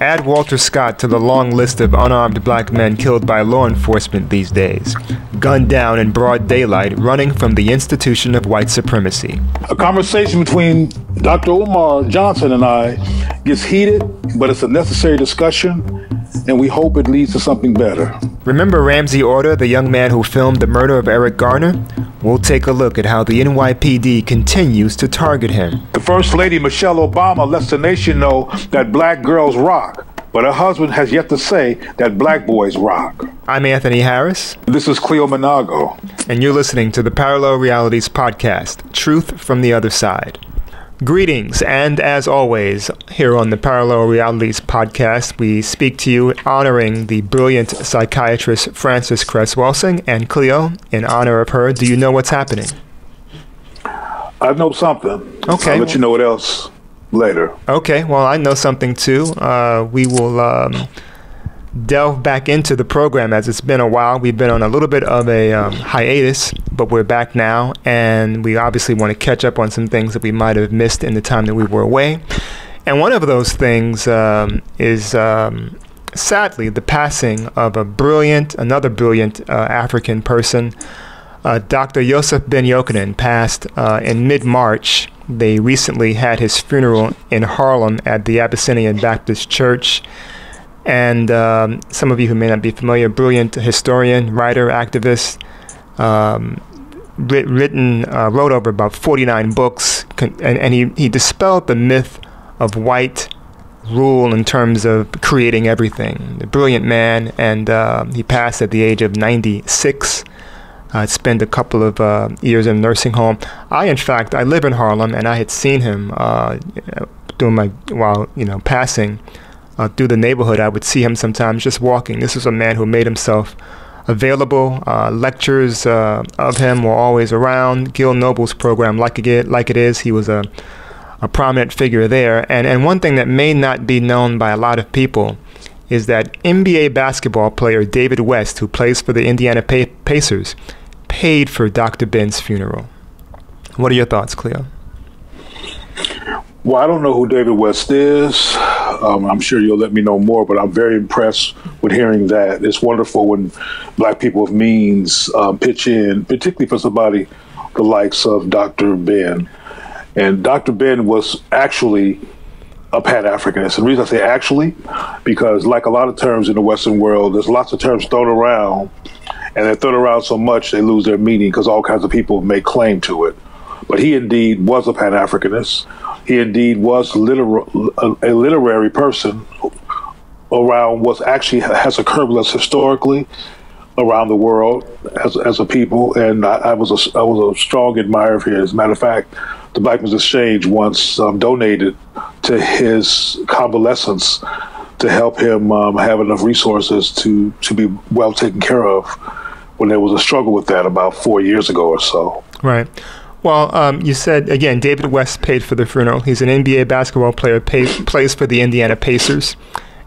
Add Walter Scott to the long list of unarmed black men killed by law enforcement these days, gunned down in broad daylight, running from the institution of white supremacy. A conversation between Dr. Umar Johnson and I gets heated, but it's a necessary discussion, and we hope it leads to something better. Remember Ramsey Orta, the young man who filmed the murder of Eric Garner? We'll take a look at how the NYPD continues to target him. The First Lady, Michelle Obama, lets the nation know that black girls rock, but her husband has yet to say that black boys rock. I'm Anthony Harris. This is Cleo Minago. And you're listening to the Parallel Realities Podcast, Truth from the Other Side. Greetings, and as always, here on the Parallel Realities Podcast, we speak to you honoring the brilliant psychiatrist Frances Cress Welsing. And Cleo, in honor of her, do you know what's happening? I know something. Okay. I'll let you know what else later. Okay, well, I know something too. We will delve back into the program as it's been a while. We've been on a little bit of a hiatus, but we're back now, and we obviously want to catch up on some things that we might have missed in the time that we were away. And one of those things is sadly the passing of another brilliant African person. Dr. Yosef Ben Yochanan passed in mid-March. They recently had his funeral in Harlem at the Abyssinian Baptist Church. And some of you who may not be familiar, brilliant historian, writer, activist, wrote over about 49 books, and he dispelled the myth of white rule in terms of creating everything. A brilliant man, and he passed at the age of 96. Spent a couple of years in a nursing home. I live in Harlem, and I had seen him passing. Through the neighborhood. I would see him sometimes just walking. This was a man who made himself available. Lectures of him were always around. Gil Noble's program, Like It Is, he was a prominent figure there. And one thing that may not be known by a lot of people is that NBA basketball player David West, who plays for the Indiana Pacers, paid for Dr. Ben's funeral. What are your thoughts, Cleo? Well, I don't know who David West is. I'm sure you'll let me know more, but I'm very impressed with hearing that. It's wonderful when black people of means pitch in, particularly for somebody the likes of Dr. Ben. And Dr. Ben was actually a Pan-Africanist. And the reason I say actually, because like a lot of terms in the Western world, there's lots of terms thrown around, and they're thrown around so much they lose their meaning because all kinds of people make claim to it. But he indeed was a Pan-Africanist. He indeed was a literary person around what actually has occurred with us historically around the world as a people. And I was a strong admirer of his. As a matter of fact, the Blackmen's Exchange once donated to his convalescence to help him have enough resources to be well taken care of when there was a struggle with that about 4 years ago or so. Right. Well, you said, again, David West paid for the funeral. He's an NBA basketball player, plays for the Indiana Pacers.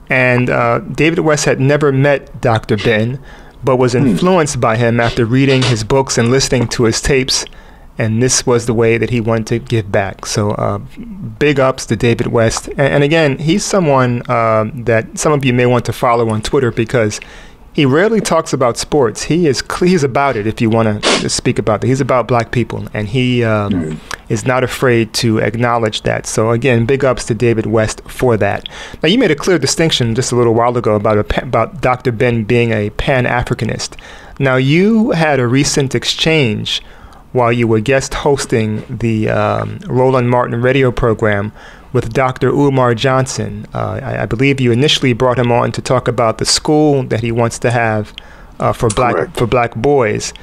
And David West had never met Dr. Ben, but was influenced by him after reading his books and listening to his tapes. And this was the way that he wanted to give back. So big ups to David West. And again, he's someone that some of you may want to follow on Twitter because he rarely talks about sports. He's about it if you want to speak about it. He's about black people, and he is not afraid to acknowledge that. So again, big ups to David West for that. Now, you made a clear distinction just a little while ago about Dr. Ben being a Pan-Africanist. Now, you had a recent exchange while you were guest hosting the Roland Martin radio program with Dr. Umar Johnson. I believe you initially brought him on to talk about the school that he wants to have for black boys.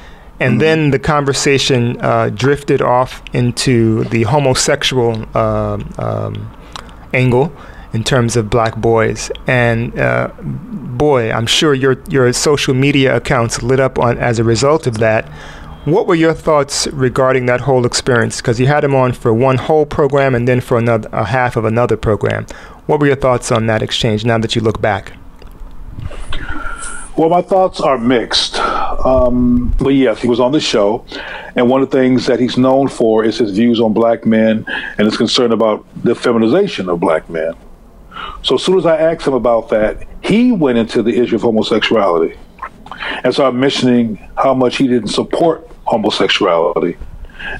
And then the conversation drifted off into the homosexual angle in terms of black boys. And boy, I'm sure your social media accounts lit up as a result of that. What were your thoughts regarding that whole experience? Because you had him on for one whole program and then for a half of another program. What were your thoughts on that exchange now that you look back? Well, my thoughts are mixed. But yes, he was on the show. And one of the things that he's known for is his views on black men and his concern about the feminization of black men. So as soon as I asked him about that, he went into the issue of homosexuality and started mentioning how much he didn't support homosexuality.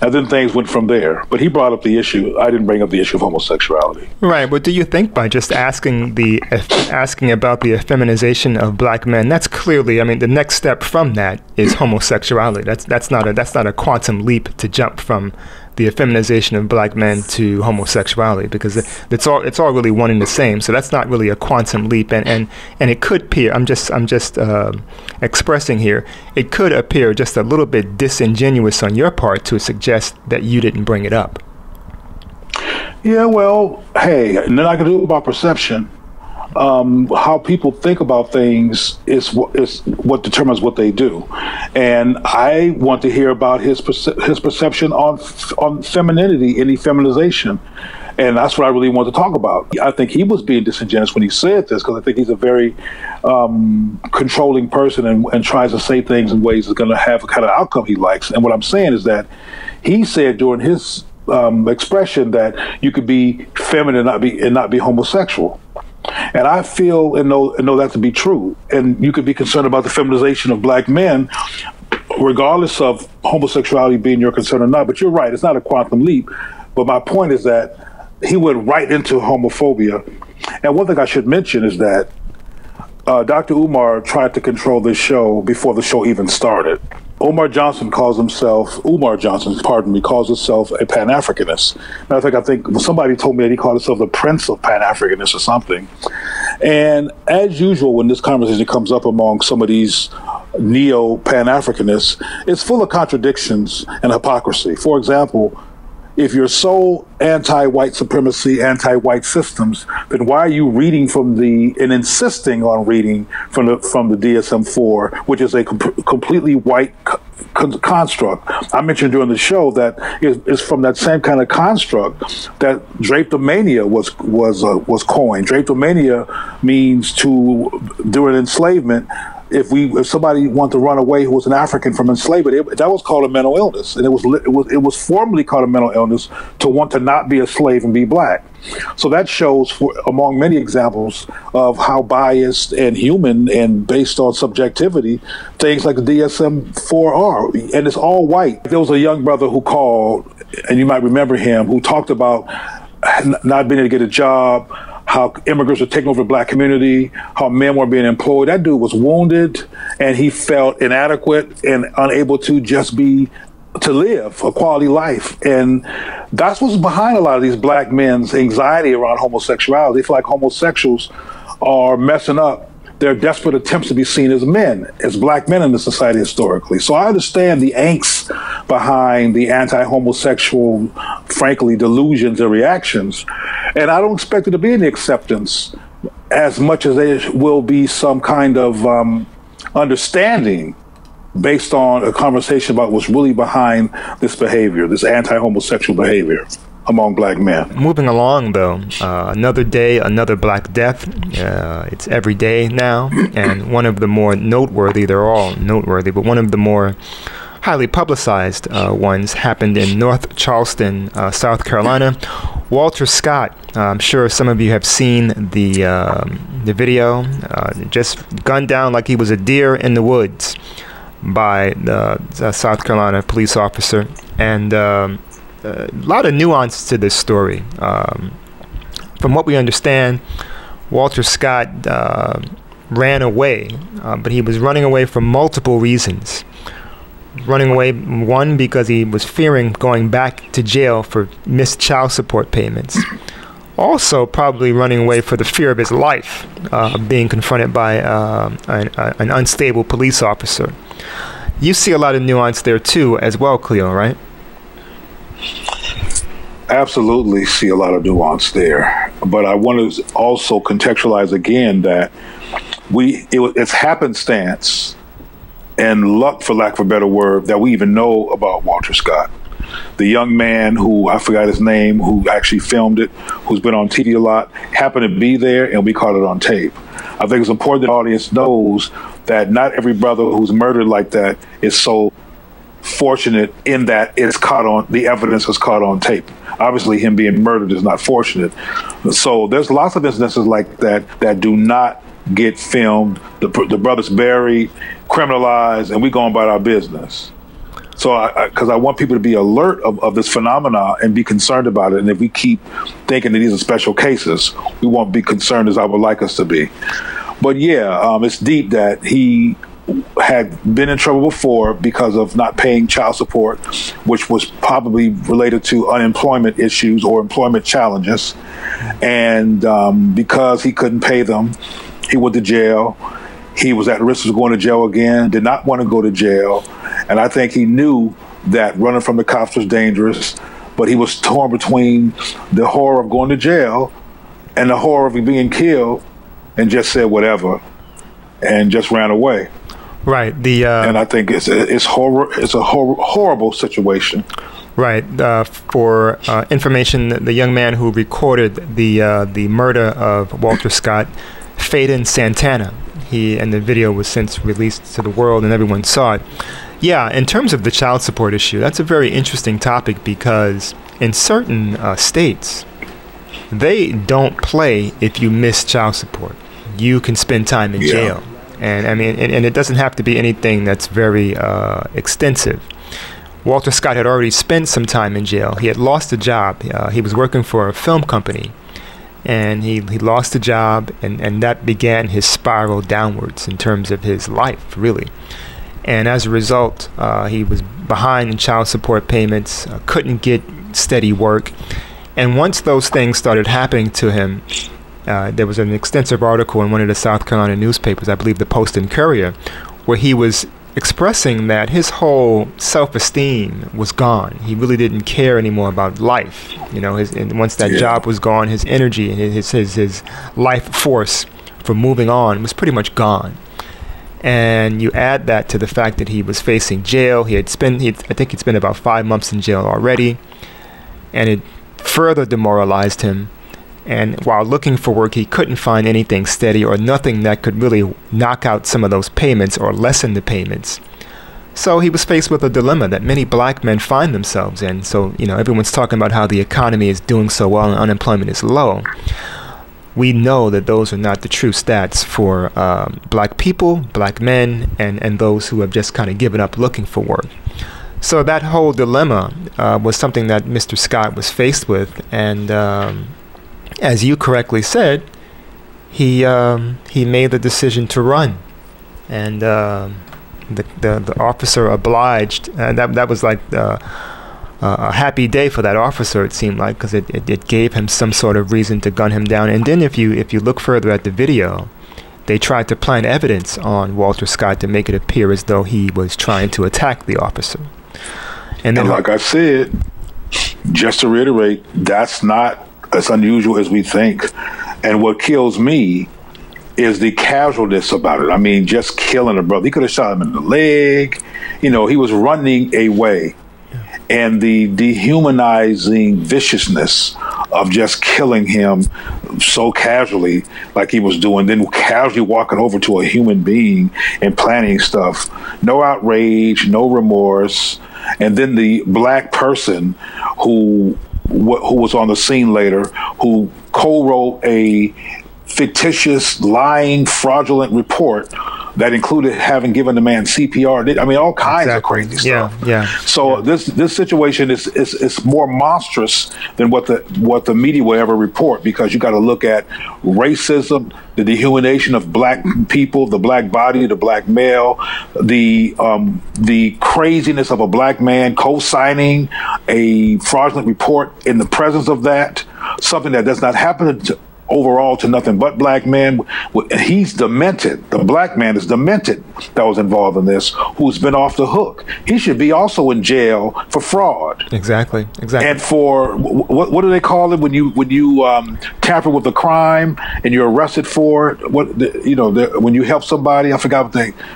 And then things went from there. But he brought up the issue. I didn't bring up the issue of homosexuality. Right. But do you think by just asking about the effeminization of black men, that's clearly, I mean, the next step from that is homosexuality. That's not a quantum leap to jump from the effeminization of black men to homosexuality, because it's all really one and the same. So that's not really a quantum leap, and it could appear, I'm just expressing here, it could appear just a little bit disingenuous on your part to suggest that you didn't bring it up. Yeah, well, hey, and then I can do it about perception. How people think about things is what determines what they do, and I want to hear about his perception on femininity and effeminization, and that's what I really want to talk about. I think he was being disingenuous when he said this, because I think he's a very controlling person and tries to say things in ways that's going to have a kind of outcome he likes. And what I'm saying is that he said during his expression that you could be feminine and not be homosexual. And I feel and know that to be true. And you could be concerned about the feminization of black men, regardless of homosexuality being your concern or not. But you're right, it's not a quantum leap. But my point is that he went right into homophobia. And one thing I should mention is that Dr. Umar tried to control this show before the show even started. Umar Johnson calls himself a Pan-Africanist. Matter of fact, I think somebody told me that he called himself the Prince of Pan-Africanists or something. And as usual, when this conversation comes up among some of these neo-Pan-Africanists, it's full of contradictions and hypocrisy. For example, if you're so anti-white supremacy, anti-white systems, then why are you reading and insisting on reading from the DSM-4, which is a completely white construct? I mentioned during the show that is from that same kind of construct that drapetomania was coined. Drapetomania means during enslavement, if somebody wanted to run away who was an African from enslavement, that was called a mental illness, and it was formerly called a mental illness to want to not be a slave and be black. So that shows, among many examples of how biased and human and based on subjectivity things like the DSM-4 are, and it's all white. There was a young brother who called, and you might remember him, who talked about not being able to get a job, how immigrants were taking over the black community, how men were being employed. That dude was wounded, and he felt inadequate and unable to live a quality life. And that's what's behind a lot of these black men's anxiety around homosexuality. They feel like homosexuals are messing up their desperate attempts to be seen as men, as black men in the society historically. So I understand the angst behind the anti-homosexual, frankly, delusions and reactions. And I don't expect it to be any acceptance as much as there will be some kind of understanding based on a conversation about what's really behind this behavior, this anti-homosexual behavior among black men. Moving along, though, another day, another black death. It's every day now, and one of the more noteworthy, they're all noteworthy, but one of the more highly publicized ones happened in North Charleston, South Carolina. Walter Scott, I'm sure some of you have seen the video, just gunned down like he was a deer in the woods by the South Carolina police officer. And a lot of nuance to this story. From what we understand, Walter Scott ran away, but he was running away for multiple reasons. Running away, one, because he was fearing going back to jail for missed child support payments. Also, probably running away for the fear of his life, being confronted by an unstable police officer. You see a lot of nuance there too, as well, Cleo, right? Absolutely see a lot of nuance there, but I want to also contextualize again that it's happenstance and luck, for lack of a better word, that we even know about Walter Scott. The young man who, I forgot his name, who actually filmed it, who's been on TV a lot, happened to be there, and we caught it on tape. I think it's important that the audience knows that not every brother who's murdered like that is so fortunate in that the evidence is caught on tape. Obviously, him being murdered is not fortunate. So there's lots of instances like that that do not get filmed. The brother's buried, criminalized, and we go on about our business. So because I want people to be alert of this phenomena and be concerned about it. And if we keep thinking that these are special cases, we won't be concerned as I would like us to be. But yeah, it's deep that he had been in trouble before because of not paying child support, which was probably related to unemployment issues or employment challenges. And because he couldn't pay them, he went to jail. He was at risk of going to jail again, did not want to go to jail. And I think he knew that running from the cops was dangerous, but he was torn between the horror of going to jail and the horror of being killed, and just said whatever and just ran away. Right. And I think it's a horrible situation. Right. For information, the young man who recorded the murder of Walter Scott, Faden Santana. And the video was since released to the world and everyone saw it. Yeah, in terms of the child support issue, that's a very interesting topic because in certain states, they don't play if you miss child support. You can spend time in jail. And I mean, and it doesn't have to be anything that's very extensive. Walter Scott had already spent some time in jail. He had lost a job. He was working for a film company. And he lost the job, and that began his spiral downwards in terms of his life, really. And as a result, he was behind in child support payments, couldn't get steady work. And once those things started happening to him, there was an extensive article in one of the South Carolina newspapers, I believe the Post and Courier, where he was expressing that his whole self-esteem was gone. He really didn't care anymore about life. You know, and once that job was gone, his energy and his life force for moving on was pretty much gone. And you add that to the fact that he was facing jail. I think he'd spent about 5 months in jail already, and it further demoralized him. And while looking for work, he couldn't find anything steady or nothing that could really knock out some of those payments or lessen the payments. So he was faced with a dilemma that many black men find themselves in. So, you know, everyone's talking about how the economy is doing so well and unemployment is low. We know that those are not the true stats for black people, black men, and those who have just kind of given up looking for work. So that whole dilemma was something that Mr. Scott was faced with, and as you correctly said, he made the decision to run, and the officer obliged, and that was like a happy day for that officer. It seemed like, because it gave him some sort of reason to gun him down. And then if you look further at the video, they tried to plant evidence on Walter Scott to make it appear as though he was trying to attack the officer. And then, like I said, just to reiterate, that's not as unusual as we think. And what kills me is the casualness about it. I mean, just killing a brother. He could have shot him in the leg. You know, he was running away. And the dehumanizing viciousness of just killing him so casually, like he was doing, then casually walking over to a human being and planning stuff. No outrage, no remorse. And then the black person who was on the scene later, who co-wrote a fictitious, lying, fraudulent report that included having given the man CPR. I mean, all kinds of crazy stuff. So this situation is more monstrous than what the media will ever report, because you got to look at racism, the dehumanization of black people, the black body, the black male, the craziness of a black man co-signing a fraudulent report in the presence of that, something that does not happen overall to nothing but black men. He's demented. The black man is demented that was involved in this, who's been off the hook. He should be also in jail for fraud. Exactly. And for what do they call it when you tamper with a crime and you're arrested for it? When you help somebody, I forgot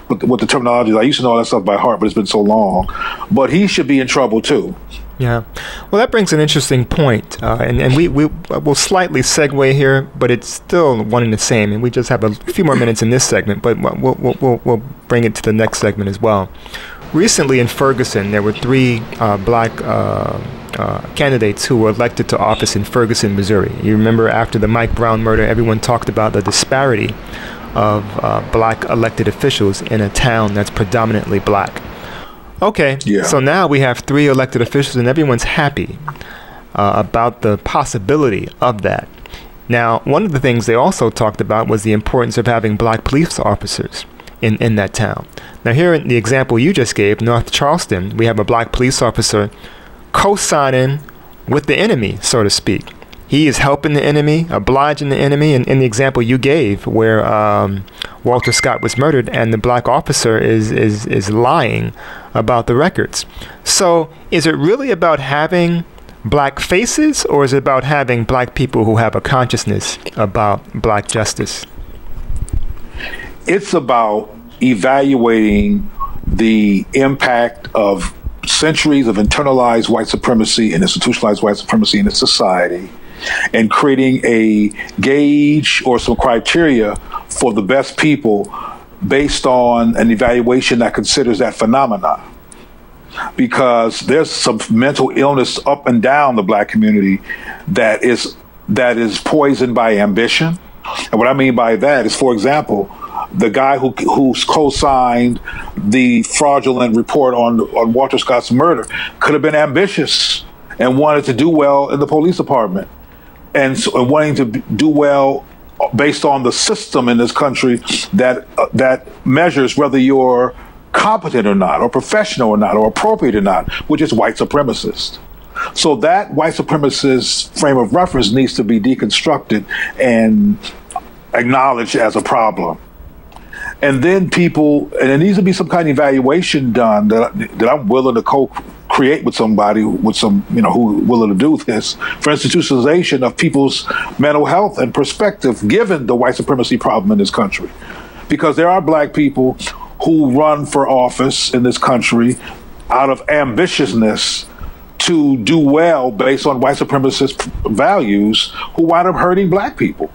what the terminology is. I used to know all that stuff by heart, but it's been so long. But he should be in trouble too. Yeah, well, that brings an interesting point, and we will slightly segue here, but it's still one and the same, and we just have a few more minutes in this segment, but we'll bring it to the next segment as well. Recently in Ferguson, there were three black candidates who were elected to office in Ferguson, Missouri. You remember after the Mike Brown murder, everyone talked about the disparity of black elected officials in a town that's predominantly black. Okay, yeah. So now we have three elected officials and everyone's happy about the possibility of that. Now, one of the things they also talked about was the importance of having black police officers in that town. Now, here in the example you just gave, North Charleston, we have a black police officer co-signing with the enemy, so to speak. He is helping the enemy, obliging the enemy, and in the example you gave where Walter Scott was murdered and the black officer is lying about the records. So is it really about having black faces, or is it about having black people who have a consciousness about black justice? It's about evaluating the impact of centuries of internalized white supremacy and institutionalized white supremacy in a society, and creating a gauge or some criteria for the best people based on an evaluation that considers that phenomena. Because there's some mental illness up and down the black community that is poisoned by ambition. And what I mean by that is, for example, the guy who co-signed the fraudulent report on Walter Scott's murder could have been ambitious and wanted to do well in the police department, and wanting to do well based on the system in this country that measures whether you're competent or not, or professional or not, or appropriate or not, which is white supremacist. So that white supremacist frame of reference needs to be deconstructed and acknowledged as a problem. And then there needs to be some kind of evaluation done that I'm willing to co-create with somebody, with some, who willing to do this, for institutionalization of people's mental health and perspective, given the white supremacy problem in this country. Because there are black people who run for office in this country out of ambitiousness to do well based on white supremacist values, who wind up hurting black people.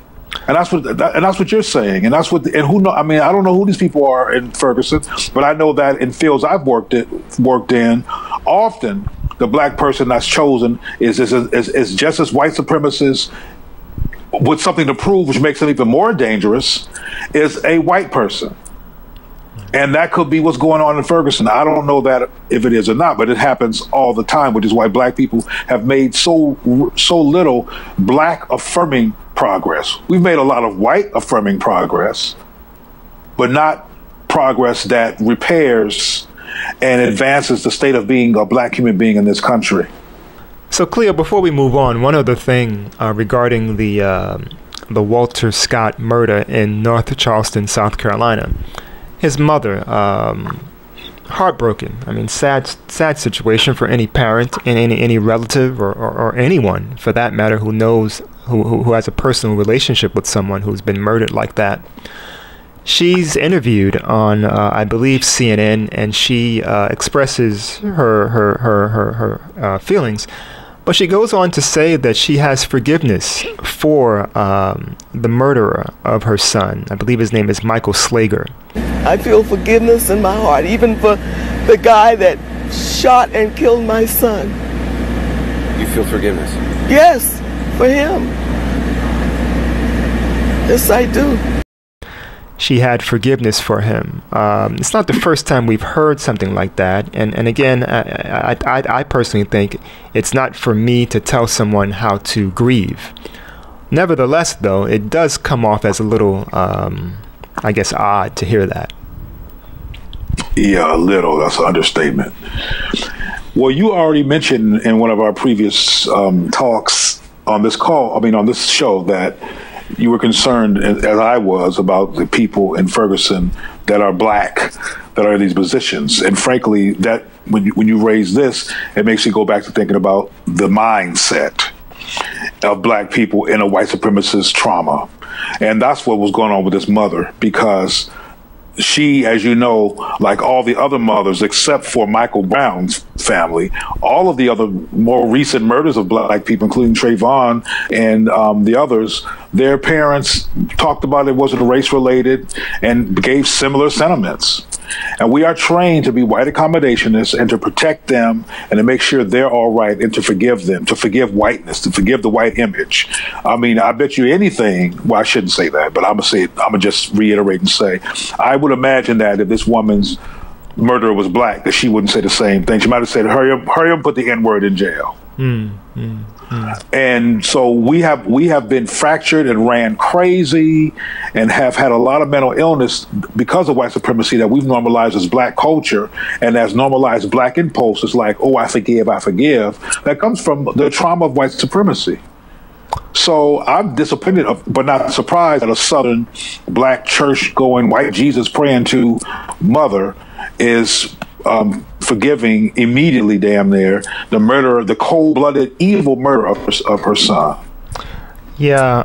And that's what you're saying. And who know? I mean, I don't know who these people are in Ferguson, but I know that in fields I've worked in, often the black person that's chosen is just as white supremacist with something to prove, which makes them even more dangerous, is a white person. And that could be what's going on in Ferguson. I don't know that if it is or not, but it happens all the time, which is why black people have made so little black affirming progress. We've made a lot of white affirming progress, but not progress that repairs and advances the state of being a black human being in this country. So, Cleo, before we move on, one other thing regarding the Walter Scott murder in North Charleston, South Carolina. His mother, heartbroken. I mean, sad situation for any parent and any relative or anyone, for that matter, who knows, who has a personal relationship with someone who's been murdered like that. She's interviewed on, I believe, CNN, and she expresses her feelings. But she goes on to say that she has forgiveness for the murderer of her son. I believe his name is Michael Slager. I feel forgiveness in my heart, even for the guy that shot and killed my son. You feel forgiveness? Yes, for him. Yes, I do. She had forgiveness for him. It's not the first time we've heard something like that. And again, I personally think it's not for me to tell someone how to grieve. Nevertheless, though, it does come off as a little, I guess, odd to hear that. Yeah, a little. That's an understatement. Well, you already mentioned in one of our previous talks on this on this show, that you were concerned, as I was, about the people in Ferguson that are black, that are in these positions. And frankly, that when you raise this, it makes you go back to thinking about the mindset of black people in a white supremacist trauma. And that's what was going on with this mother, because she, as you know, like all the other mothers, except for Michael Brown's family, all of the other more recent murders of black people, including Trayvon and the others, their parents talked about it wasn't race related and gave similar sentiments. And we are trained to be white accommodationists and to protect them and to make sure they're all right and to forgive them, to forgive whiteness, to forgive the white image. I mean, I bet you anything. Well, I shouldn't say that, but I'm going to say it. I'm going to just reiterate and say, I would imagine that if this woman's murderer was black, that she wouldn't say the same thing. She might have said, hurry up, put the N-word in jail. And so we have been fractured and ran crazy and have had a lot of mental illness because of white supremacy that we've normalized as black culture and as normalized black impulses like, oh, I forgive. That comes from the trauma of white supremacy. So I'm disappointed, but not surprised that a Southern black church going white Jesus praying to mother is forgiving immediately, damn near, the murder, the cold-blooded, evil murder of her son. Yeah,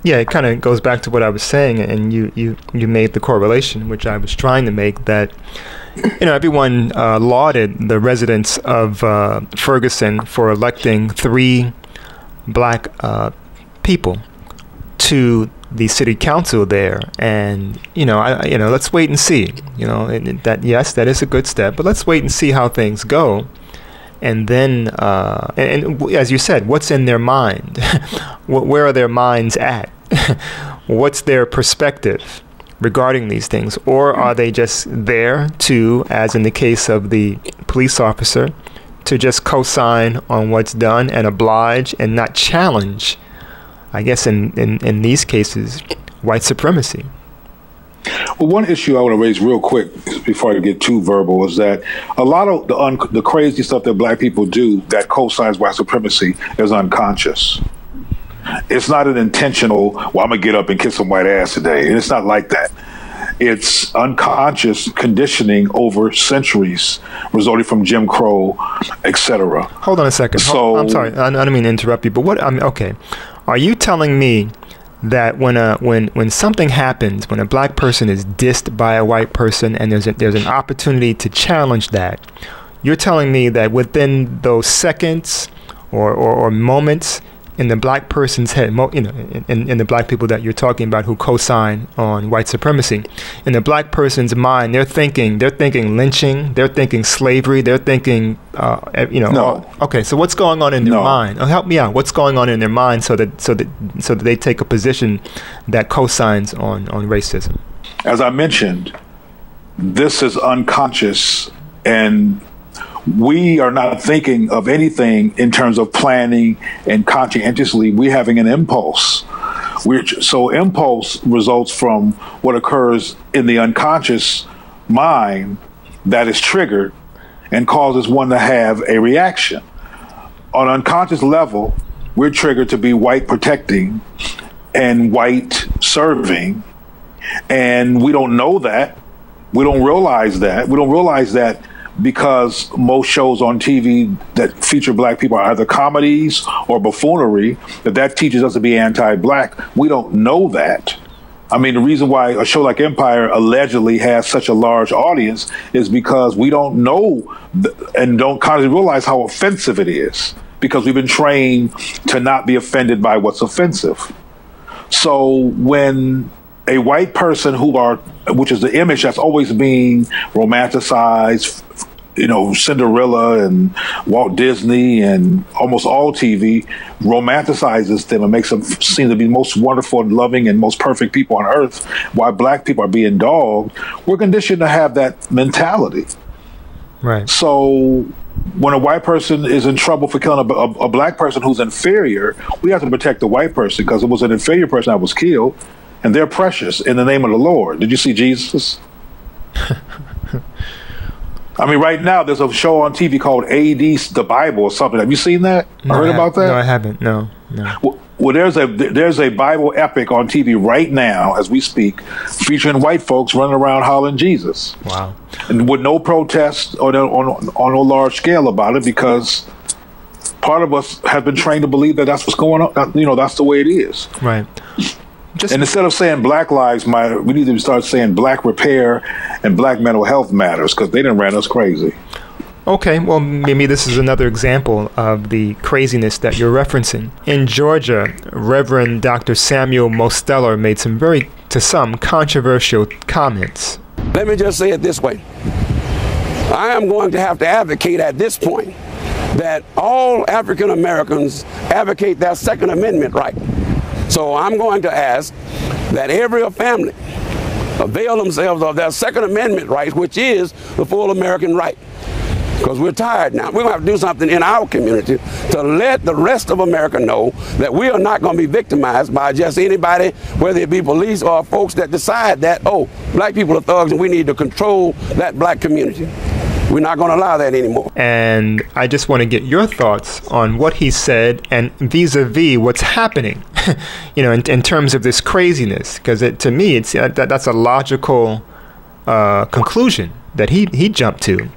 it kind of goes back to what I was saying, and you made the correlation, which I was trying to make, that everyone lauded the residents of Ferguson for electing 3 black people to the city council there, and let's wait and see. That yes, that is a good step, but let's wait and see how things go. And then, and as you said, what's in their mind? Where are their minds at? What's their perspective regarding these things? Or are they just there to, as in the case of the police officer, to just co-sign on what's done and oblige and not challenge, I guess in these cases, white supremacy? Well, one issue I want to raise real quick before I get too verbal is that a lot of the crazy stuff that black people do that co-signs white supremacy is unconscious. It's not an intentional, well, I'm going to get up and kiss some white ass today. And it's not like that. It's unconscious conditioning over centuries resulting from Jim Crow, etc. Hold on a second. So, I'm sorry. I don't mean to interrupt you, but okay. Are you telling me that when something happens, when a black person is dissed by a white person and there's an opportunity to challenge that, you're telling me that within those seconds or moments in the black person's head, in the black people that you're talking about who co-sign on white supremacy, in the black person's mind, they're thinking lynching, they're thinking slavery, they're thinking, No. Okay, so what's going on in their mind? Help me out. What's going on in their mind so that they take a position that co-signs on racism? As I mentioned, this is unconscious, and we are not thinking of anything in terms of planning and conscientiously. We're having an impulse. So impulse results from what occurs in the unconscious mind that is triggered and causes one to have a reaction. On an unconscious level, we're triggered to be white protecting and white serving, and we don't know that. We don't realize that. We don't realize that because most shows on TV that feature black people are either comedies or buffoonery, that teaches us to be anti-black. We don't know that. I mean, the reason why a show like Empire allegedly has such a large audience is because we don't know and don't kind of realize how offensive it is, because we've been trained to not be offended by what's offensive. So when a white person which is the image that's always being romanticized, Cinderella and Walt Disney and almost all TV romanticizes them and makes them seem to be the most wonderful and loving and most perfect people on earth, while black people are being dogged. We're conditioned to have that mentality. Right. So when a white person is in trouble for killing a black person who's inferior, we have to protect the white person because it was an inferior person that was killed. And they're precious in the name of the Lord. Did you see Jesus? I mean, right now there's a show on TV called AD the Bible or something. Have you seen that? No, heard about that? No, I haven't. No. Well, there's a Bible epic on TV right now as we speak, featuring white folks running around hollering Jesus. Wow. And with no protest on a large scale about it, because part of us have been trained to believe that that's what's going on. That's the way it is. Right. And instead of saying Black Lives Matter, we need to start saying Black Repair and Black Mental Health Matters, because they done ran us crazy. Okay, well, maybe this is another example of the craziness that you're referencing. In Georgia, Reverend Dr. Samuel Mosteller made some to some controversial comments. Let me just say it this way. I am going to have to advocate at this point that all African Americans advocate their Second Amendment right. So I'm going to ask that every family avail themselves of their Second Amendment rights, which is the full American right. Because we're tired now. We're going to have to do something in our community to let the rest of America know that we are not going to be victimized by just anybody, whether it be police or folks that decide that, oh, black people are thugs and we need to control that black community. We're not going to allow that anymore. And I just want to get your thoughts on what he said and vis-a-vis what's happening, you know, in terms of this craziness. Because to me, it's that's a logical conclusion that he jumped to.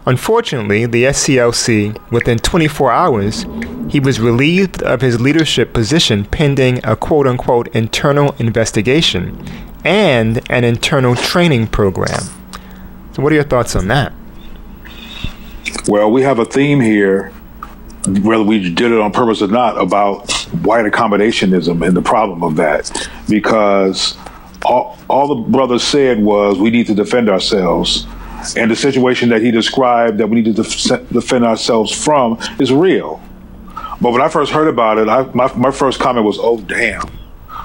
Unfortunately, the SCLC, within 24 hours, he was relieved of his leadership position pending a quote-unquote internal investigation and an internal training program. So what are your thoughts on that? Well, we have a theme here, whether we did it on purpose or not, about white accommodationism and the problem of that. Because all the brother said was we need to defend ourselves. And the situation that he described that we need to defend ourselves from is real. But when I first heard about it, my first comment was, oh, damn.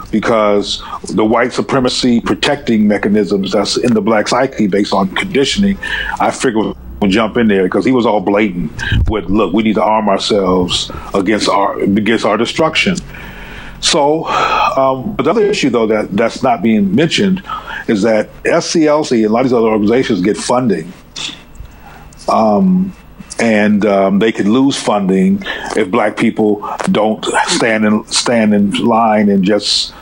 Because the white supremacy protecting mechanisms that's in the black psyche based on conditioning, I figured we'll jump in there because he was all blatant with, look, we need to arm ourselves against our destruction. So but the other issue, though, that's not being mentioned is that SCLC and a lot of these other organizations get funding. And they can lose funding if black people don't stand in line and just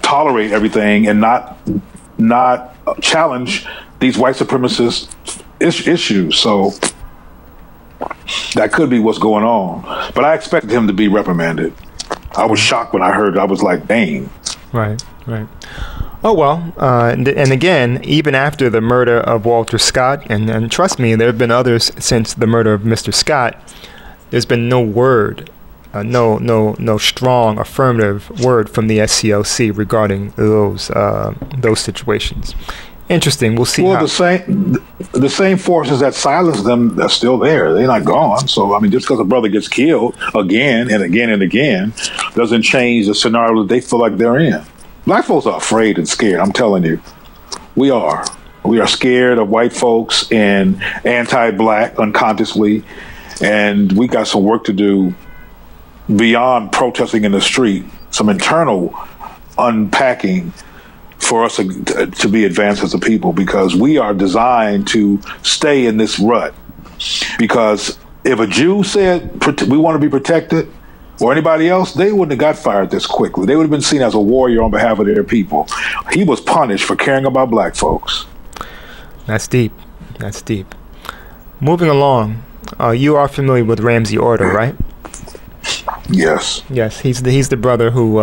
tolerate everything and not challenge these white supremacist issues. So that could be what's going on. But I expected him to be reprimanded. I was shocked when I heard it. I was like, dang. Right. Oh, well, and again, even after the murder of Walter Scott, and trust me, there have been others since the murder of Mr. Scott, there's been no word, no strong affirmative word from the SCLC regarding those situations. Interesting. We'll see. Well, the same forces that silenced them are still there. They're not gone. So, I mean, just because a brother gets killed again and again and again doesn't change the scenario that they feel like they're in. Black folks are afraid and scared. I'm telling you, we are. We are scared of white folks and anti-black unconsciously, and we got some work to do beyond protesting in the street. Some internal unpacking for us to be advanced as a people, because we are designed to stay in this rut. Because if a Jew said we want to be protected, or anybody else, they wouldn't have got fired this quickly. They would have been seen as a warrior on behalf of their people. He was punished for caring about black folks. That's deep. That's deep. Moving along, you are familiar with Ramsey Orta, right? Yes. Yes, he's the brother who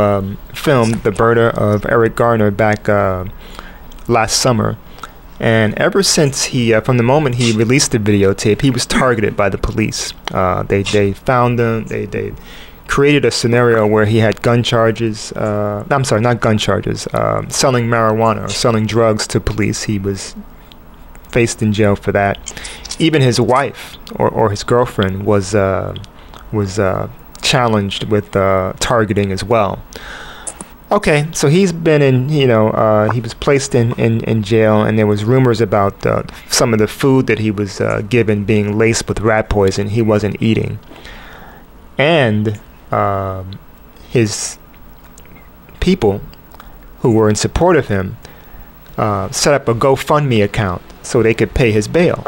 filmed the murder of Eric Garner back last summer. And ever since from the moment he released the videotape, he was targeted by the police. They found him. They created a scenario where he had gun charges. I'm sorry, not gun charges. Selling marijuana or selling drugs to police. He was faced in jail for that. Even his wife or his girlfriend was challenged with targeting as well. Okay, so he's been in, he was placed in jail, and there was rumors about some of the food that he was given being laced with rat poison he wasn't eating. And his people who were in support of him set up a GoFundMe account so they could pay his bail.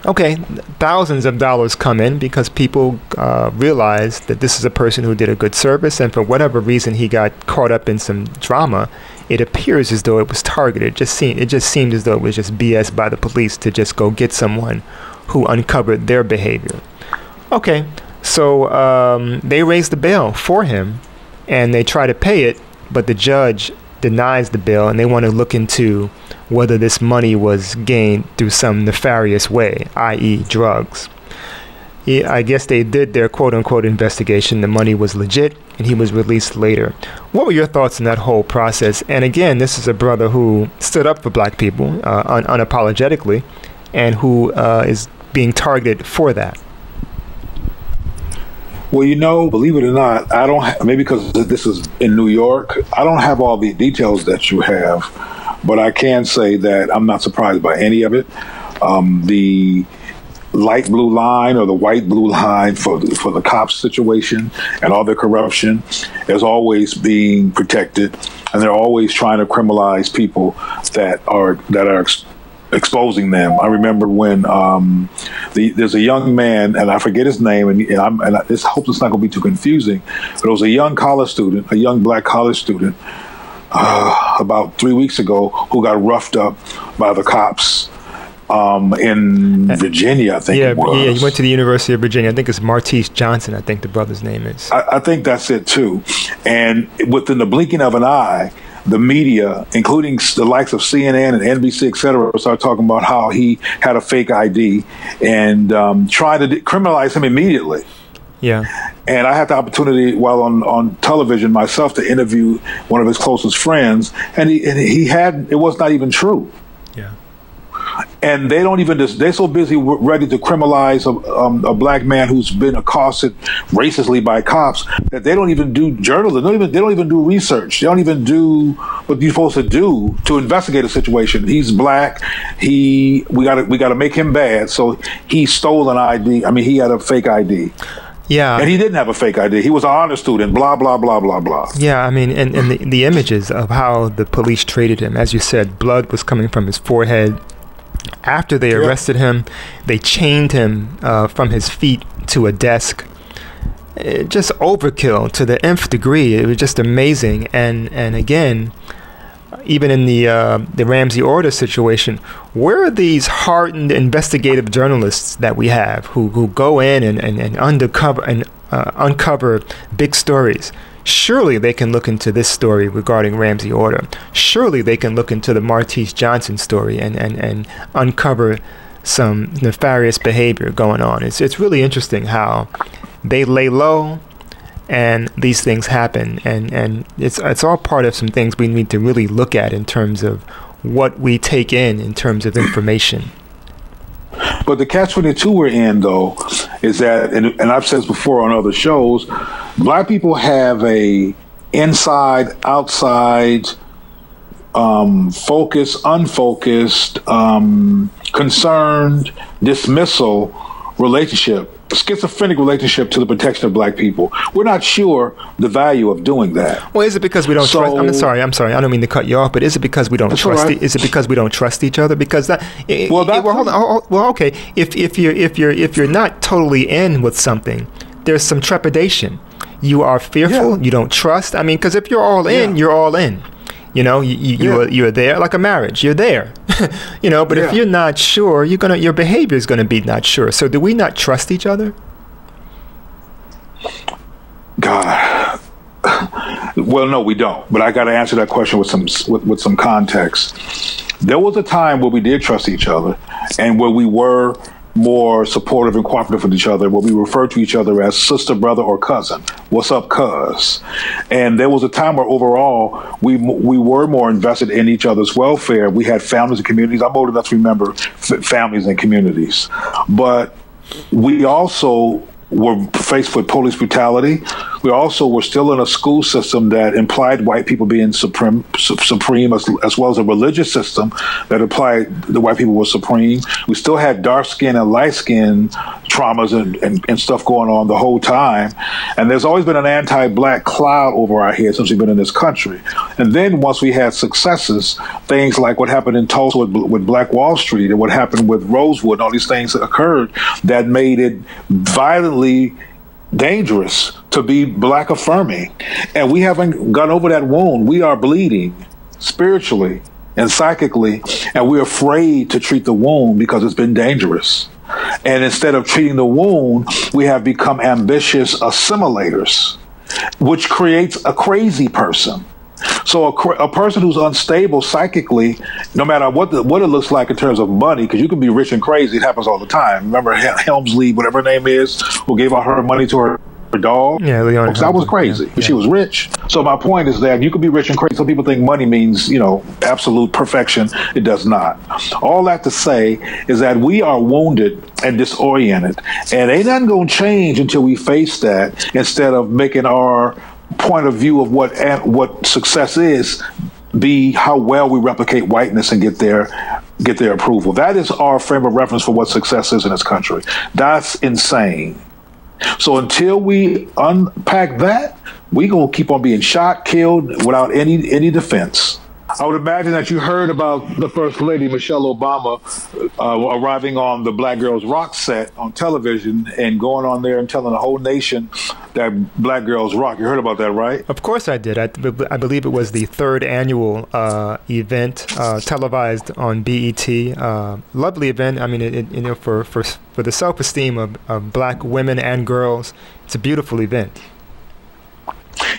Okay, thousands of dollars come in because people realize that this is a person who did a good service, and for whatever reason he got caught up in some drama. It appears as though it was targeted. It just seemed as though it was just BS by the police to just go get someone who uncovered their behavior. Okay, so they raised the bail for him, and they try to pay it, but the judge denies the bill, and they want to look into whether this money was gained through some nefarious way, i.e. drugs. I guess they did their quote-unquote investigation. The money was legit, and he was released later. What were your thoughts on that whole process? And again, this is a brother who stood up for black people unapologetically, and who is being targeted for that. Well, you know, believe it or not, I don't. Maybe because this is in New York, I don't have all the details that you have, but I can say that I'm not surprised by any of it. The light blue line or the white blue line for the cops situation and all their corruption is always being protected, and they're always trying to criminalize people that are exposing them. I remember when there's a young man, and I forget his name, and I just hope it's not going to be too confusing, but it was a young college student, a young black college student, about 3 weeks ago, who got roughed up by the cops in Virginia, I think it was. Yeah, he went to the University of Virginia. I think it's Martise Johnson, I think the brother's name is. I think that's it too. And within the blinking of an eye, the media, including the likes of CNN and NBC, et cetera, started talking about how he had a fake ID and tried to criminalize him immediately. Yeah. And I had the opportunity while on television myself to interview one of his closest friends, and he had, it was not even true. Yeah. And they don't even, they're so busy ready to criminalize a black man who's been accosted racistly by cops that they don't even do journalism. They don't even do research. They don't even do what you're supposed to do to investigate a situation. He's black. We gotta make him bad. So he stole an ID. I mean, he had a fake ID. Yeah. And he didn't have a fake ID. He was an honor student, blah, blah, blah, blah, blah. Yeah, I mean, and the images of how the police treated him, as you said, blood was coming from his forehead. After they arrested him, they chained him from his feet to a desk. Just overkill to the nth degree. It was just amazing. And again, even in the Ramsey Orta situation, where are these hardened investigative journalists that we have who go in and uncover big stories? Surely they can look into this story regarding Ramsey Orta. Surely they can look into the Martise Johnson story and uncover some nefarious behavior going on. It's really interesting how they lay low and these things happen. And it's all part of some things we need to really look at in terms of what we take in terms of information. But the catch-22 we're in, though, is that, and I've said this before on other shows, black people have a inside, outside, focused, unfocused, concerned, dismissal relationship, schizophrenic relationship to the protection of black people. We're not sure the value of doing that. Well, is it because we don't trust? I'm sorry. I don't mean to cut you off, but is it because we don't trust? Right. Is it because we don't trust each other? Because that. Okay. If you're not totally in with something, there's some trepidation. You are fearful. Yeah. You don't trust. I mean, because if you're all in, you're all in. You know, you're there like a marriage. You're there, you know. But if you're not sure, your behavior is gonna be not sure. So do we not trust each other? God, well, no, we don't. But I got to answer that question with some context. There was a time where we did trust each other, and where we were more supportive and cooperative with each other, where we refer to each other as sister, brother, or cousin. What's up, cuz? And there was a time where overall we were more invested in each other's welfare. We had families and communities. I'm old enough to remember families and communities. But we also were faced with police brutality. We also were still in a school system that implied white people being supreme as well as a religious system that implied the white people were supreme. We still had dark skin and light skin traumas and stuff going on the whole time. And there's always been an anti-black cloud over our heads since we've been in this country. And then once we had successes, things like what happened in Tulsa with Black Wall Street and what happened with Rosewood and all these things that occurred that made it violently dangerous to be black affirming. And we haven't gone over that wound. We are bleeding spiritually and psychically, and we're afraid to treat the wound because it's been dangerous. And instead of treating the wound, we have become ambitious assimilators, which creates a crazy person. So a person who's unstable psychically, no matter what it looks like in terms of money, because you can be rich and crazy, it happens all the time. Remember Helmsley, whatever her name is, who gave out her money to her dog? Yeah, Leon. That was crazy, but she was rich. So my point is that you could be rich and crazy. Some people think money means, absolute perfection. It does not. All that to say is that we are wounded and disoriented, and ain't nothing gonna change until we face that, instead of making our point of view of what success is be how well we replicate whiteness and get their approval. That is our frame of reference for what success is in this country. That's insane. So until we unpack that, we gonna keep on being shot, killed without any defense. I would imagine that you heard about the First Lady, Michelle Obama, arriving on the Black Girls Rock set on television and going on there and telling the whole nation that Black Girls Rock. You heard about that, right? Of course I did. I believe it was the third annual event, televised on BET. Lovely event. I mean, for the self-esteem of Black women and girls, it's a beautiful event.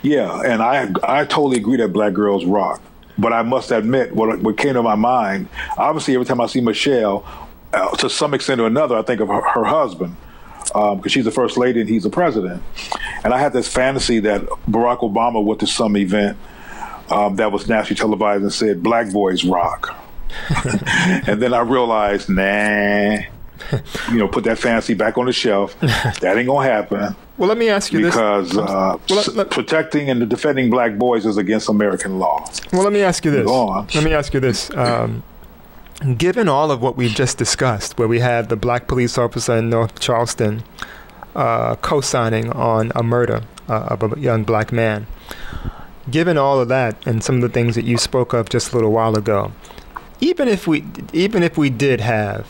Yeah, and I totally agree that Black Girls Rock. But I must admit, what came to my mind, obviously every time I see Michelle, to some extent or another, I think of her husband, because she's the First Lady and he's the president. And I had this fantasy that Barack Obama went to some event that was nationally televised and said, Black boys rock. And then I realized, nah, put that fantasy back on the shelf. That ain't going to happen. Well, let me ask you because protecting and defending Black boys is against American law. Well, let me ask you this. Go on. Let me ask you this. Given all of what we've just discussed, where we had the Black police officer in North Charleston co-signing on a murder of a young Black man, given all of that and some of the things that you spoke of just a little while ago, even if we did have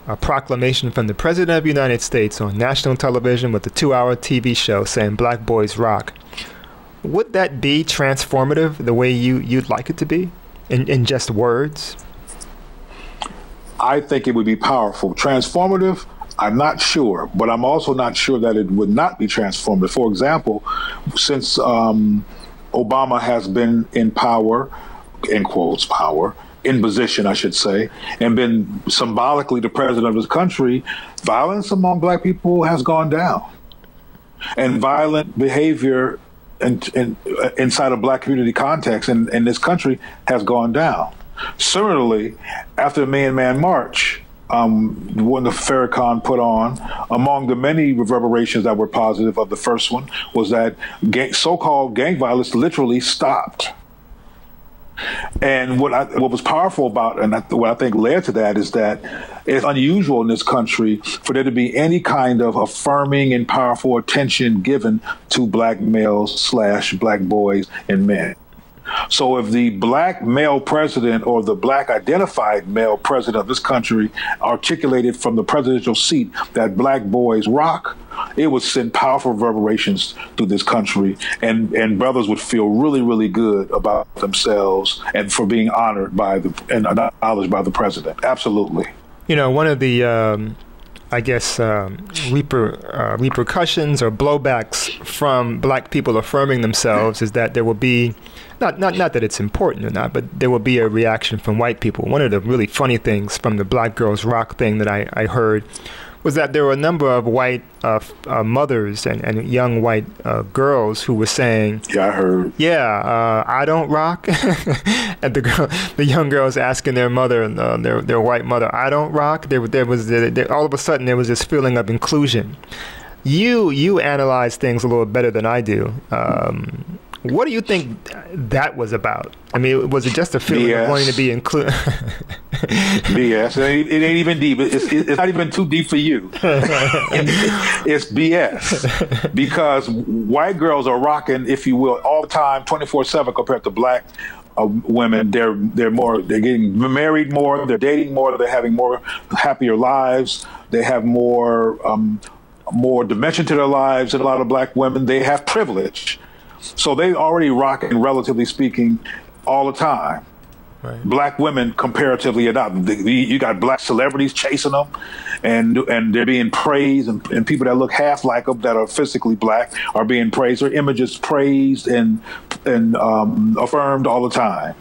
a proclamation from the President of the United States on national television with a 2-hour TV show saying Black boys rock, would that be transformative the way you'd like it to be in just words? I think it would be powerful. Transformative, I'm not sure, but I'm also not sure that it would not be transformative. For example, since Obama has been in power, in quotes, power, in position, I should say, and been symbolically the president of this country, violence among Black people has gone down. And violent behavior inside a Black community context in this country has gone down. Similarly, after the Million Man March, when the Farrakhan put on, among the many reverberations that were positive of the first one was that so-called gang violence literally stopped. And what was powerful about, and what I think led to that, is that it's unusual in this country for there to be any kind of affirming and powerful attention given to Black males / Black boys and men. So if the Black male president or the Black identified male president of this country articulated from the presidential seat that Black boys rock, it would send powerful reverberations through this country, and brothers would feel really, really good about themselves and for being honored by and acknowledged by the president. Absolutely. One of the repercussions or blowbacks from Black people affirming themselves is that there will be, not that it's important or not, but there will be a reaction from white people. One of the really funny things from the Black Girls Rock thing that I heard was that there were a number of white mothers and young white girls who were saying, "Yeah, I heard. Yeah, I don't rock." And the young girls asking their mother, their white mother, "I don't rock." There was all of a sudden there was this feeling of inclusion. You analyze things a little better than I do. What do you think that was about? I mean, was it just a feeling BS. Of wanting to be included? BS. It ain't even deep. It's not even too deep for you. It's BS. Because white girls are rocking, if you will, all the time, 24/7 compared to Black women. They're getting married more, they're dating more, they're having more happier lives, they have more dimension to their lives than a lot of Black women. They have privilege. So they already rocking, relatively speaking, all the time. Black women comparatively are not. You got black celebrities chasing them, and they're being praised, and people that look half like them that are physically black are being praised. Their images praised and affirmed all the time.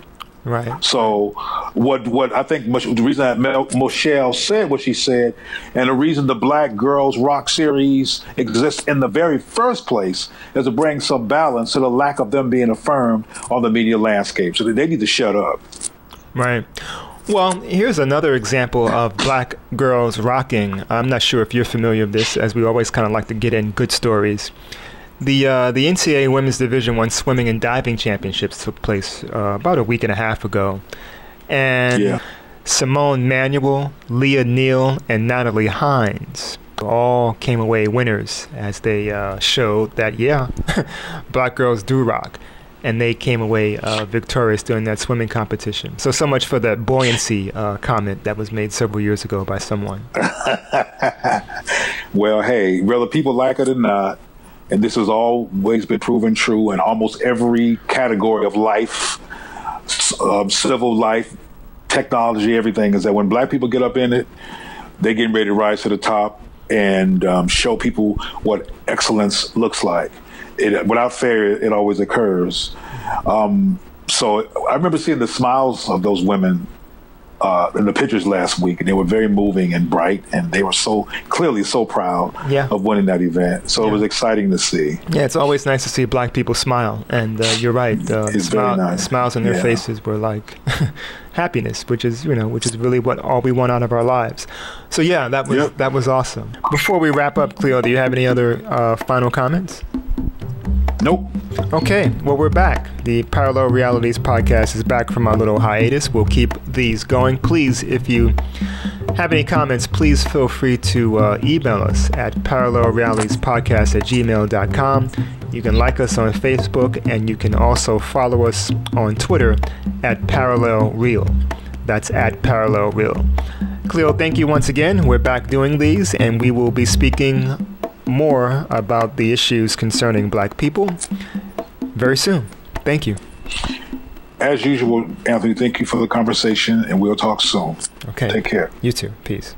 Right. So what I think the reason that Michelle said what she said, and the reason the Black Girls Rock series exists in the very first place, is to bring some balance to the lack of them being affirmed on the media landscape. So they need to shut up. Right. Well, here's another example of black girls rocking. I'm not sure if you're familiar with this, as we always kind of like to get in good stories. The NCAA Women's Division I Swimming and Diving Championships took place about a week and a half ago. And Simone Manuel, Leah Neal, and Natalie Hines all came away winners as they showed that, black girls do rock. And they came away victorious during that swimming competition. So much for that buoyancy comment that was made several years ago by someone. Well, hey, whether people like it or not, and this has always been proven true in almost every category of life, civil life, technology, everything, is that when black people get up in it, they're getting ready to rise to the top and show people what excellence looks like. Without failure, it always occurs. So I remember seeing the smiles of those women in the pictures last week, and they were very moving and bright, and they were so clearly so proud of winning that event. So it was exciting to see. Yeah, it's always nice to see black people smile, and you're right. It's very nice. Smiles on their faces were like happiness, which is really what all we want out of our lives. So that was awesome. Before we wrap up, Cleo, do you have any other final comments? Nope. Okay, well, we're back. The Parallel Realities podcast is back from our little hiatus. We'll keep these going. Please, if you have any comments, please feel free to email us at parallelrealitiespodcast@gmail.com. You can like us on Facebook, and you can also follow us on Twitter at ParallelReal. That's at ParallelReal. Cleo, thank you once again. We're back doing these, and we will be speaking more about the issues concerning black people very soon. Thank you. As usual, Anthony, thank you for the conversation, and we'll talk soon. Okay. Take care. You too. Peace.